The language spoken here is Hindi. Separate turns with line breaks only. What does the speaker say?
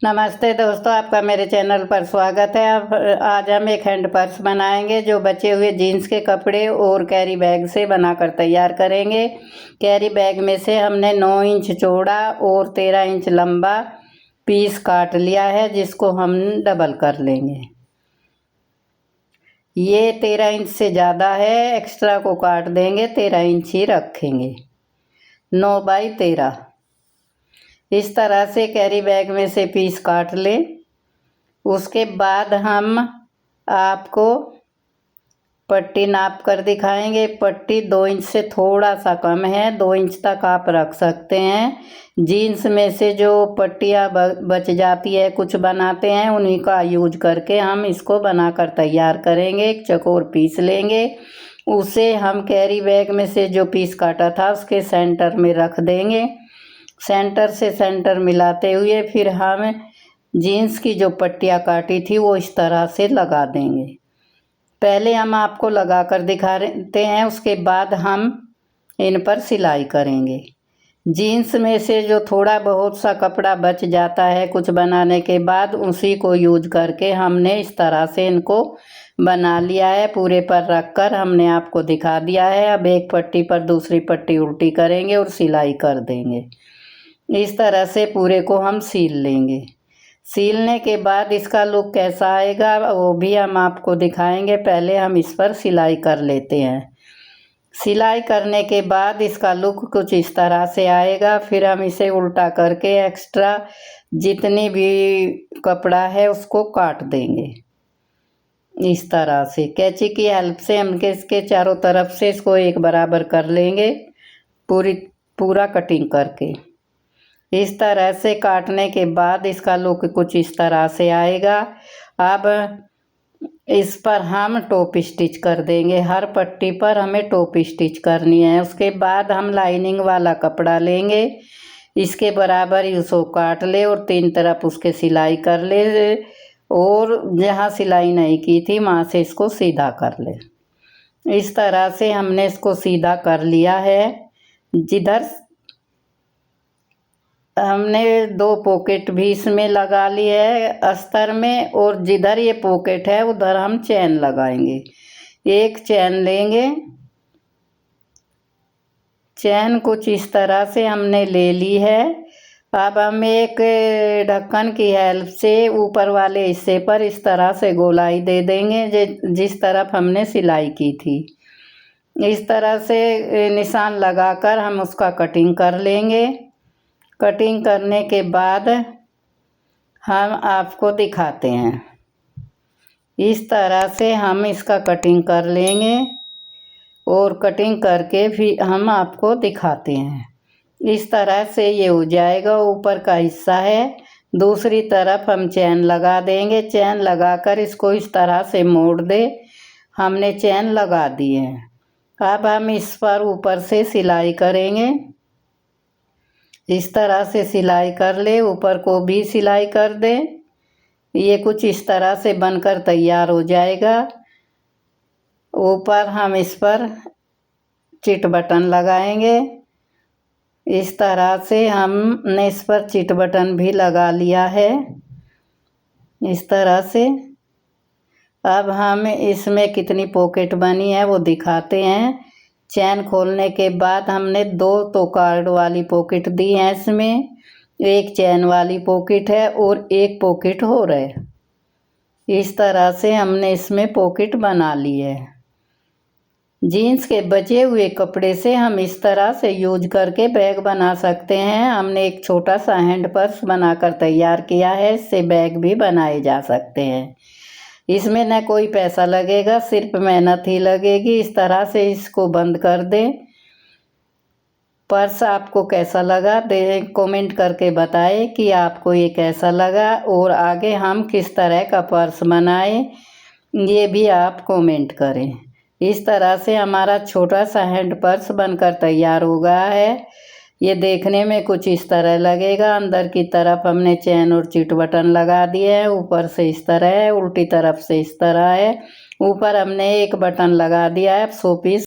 नमस्ते दोस्तों, आपका मेरे चैनल पर स्वागत है। अब आज हम एक हैंड पर्स बनाएंगे जो बचे हुए जीन्स के कपड़े और कैरी बैग से बनाकर तैयार करेंगे। कैरी बैग में से हमने 9 इंच चौड़ा और 13 इंच लंबा पीस काट लिया है, जिसको हम डबल कर लेंगे। ये 13 इंच से ज़्यादा है, एक्स्ट्रा को काट देंगे, 13 इंच ही रखेंगे। 9 बाई 13 इस तरह से कैरी बैग में से पीस काट लें। उसके बाद हम आपको पट्टी नाप कर दिखाएंगे। पट्टी 2 इंच से थोड़ा सा कम है, 2 इंच तक आप रख सकते हैं। जीन्स में से जो पट्टियाँ बच जाती है, कुछ बनाते हैं, उन्हीं का यूज करके हम इसको बनाकर तैयार करेंगे। एक चौकोर पीस लेंगे, उसे हम कैरी बैग में से जो पीस काटा था उसके सेंटर में रख देंगे। सेंटर से सेंटर मिलाते हुए फिर हम जीन्स की जो पट्टियाँ काटी थी वो इस तरह से लगा देंगे। पहले हम आपको लगा कर दिखा देते हैं, उसके बाद हम इन पर सिलाई करेंगे। जीन्स में से जो थोड़ा बहुत सा कपड़ा बच जाता है कुछ बनाने के बाद, उसी को यूज करके हमने इस तरह से इनको बना लिया है। पूरे पर रख कर हमने आपको दिखा दिया है। अब एक पट्टी पर दूसरी पट्टी उल्टी करेंगे और सिलाई कर देंगे। इस तरह से पूरे को हम सील लेंगे। सीलने के बाद इसका लुक कैसा आएगा वो भी हम आपको दिखाएंगे। पहले हम इस पर सिलाई कर लेते हैं। सिलाई करने के बाद इसका लुक कुछ इस तरह से आएगा। फिर हम इसे उल्टा करके एक्स्ट्रा जितनी भी कपड़ा है उसको काट देंगे। इस तरह से कैंची की हेल्प से हम इसके चारों तरफ से इसको एक बराबर कर लेंगे, पूरा कटिंग करके। इस तरह से काटने के बाद इसका लुक कुछ इस तरह से आएगा। अब इस पर हम टॉप स्टिच कर देंगे। हर पट्टी पर हमें टॉप स्टिच करनी है। उसके बाद हम लाइनिंग वाला कपड़ा लेंगे, इसके बराबर ही उसको काट ले और 3 तरफ उसके सिलाई कर ले, और जहाँ सिलाई नहीं की थी वहाँ से इसको सीधा कर ले। इस तरह से हमने इसको सीधा कर लिया है। जिधर हमने 2 पॉकेट भी इसमें लगा ली है अस्तर में, और जिधर ये पॉकेट है उधर हम चैन लगाएंगे। एक चैन लेंगे। चैन कुछ इस तरह से हमने ले ली है। अब हम एक ढक्कन की हेल्प से ऊपर वाले हिस्से पर इस तरह से गोलाई दे देंगे, जिस तरफ हमने सिलाई की थी। इस तरह से निशान लगाकर हम उसका कटिंग कर लेंगे। कटिंग करने के बाद हम आपको दिखाते हैं। इस तरह से हम इसका कटिंग कर लेंगे और कटिंग करके फिर हम आपको दिखाते हैं। इस तरह से ये हो जाएगा। ऊपर का हिस्सा है, दूसरी तरफ हम चैन लगा देंगे। चैन लगाकर इसको इस तरह से मोड़ दे। हमने चैन लगा दी है। अब हम इस पर ऊपर से सिलाई करेंगे। इस तरह से सिलाई कर ले, ऊपर को भी सिलाई कर दे। ये कुछ इस तरह से बनकर तैयार हो जाएगा। ऊपर हम इस पर चिट बटन लगाएंगे। इस तरह से हमने इस पर चिट बटन भी लगा लिया है, इस तरह से। अब हम इसमें कितनी पॉकेट बनी है वो दिखाते हैं। चैन खोलने के बाद हमने 2 तो कार्ड वाली पॉकेट दी है इसमें, एक चैन वाली पॉकेट है और एक पॉकेट हो रहा है। इस तरह से हमने इसमें पॉकेट बना ली है। जीन्स के बचे हुए कपड़े से हम इस तरह से यूज करके बैग बना सकते हैं। हमने एक छोटा सा हैंड पर्स बनाकर तैयार किया है, इससे बैग भी बनाए जा सकते हैं। इसमें न कोई पैसा लगेगा, सिर्फ मेहनत ही लगेगी। इस तरह से इसको बंद कर दें। पर्स आपको कैसा लगा कमेंट करके बताएं कि आपको ये कैसा लगा, और आगे हम किस तरह का पर्स बनाएं ये भी आप कमेंट करें। इस तरह से हमारा छोटा सा हैंड पर्स बनकर तैयार हो गया है। ये देखने में कुछ इस तरह लगेगा। अंदर की तरफ हमने चैन और चिट बटन लगा दिए हैं। ऊपर से इस तरह है, उल्टी तरफ से इस तरह है। ऊपर हमने एक बटन लगा दिया है। 100 पीस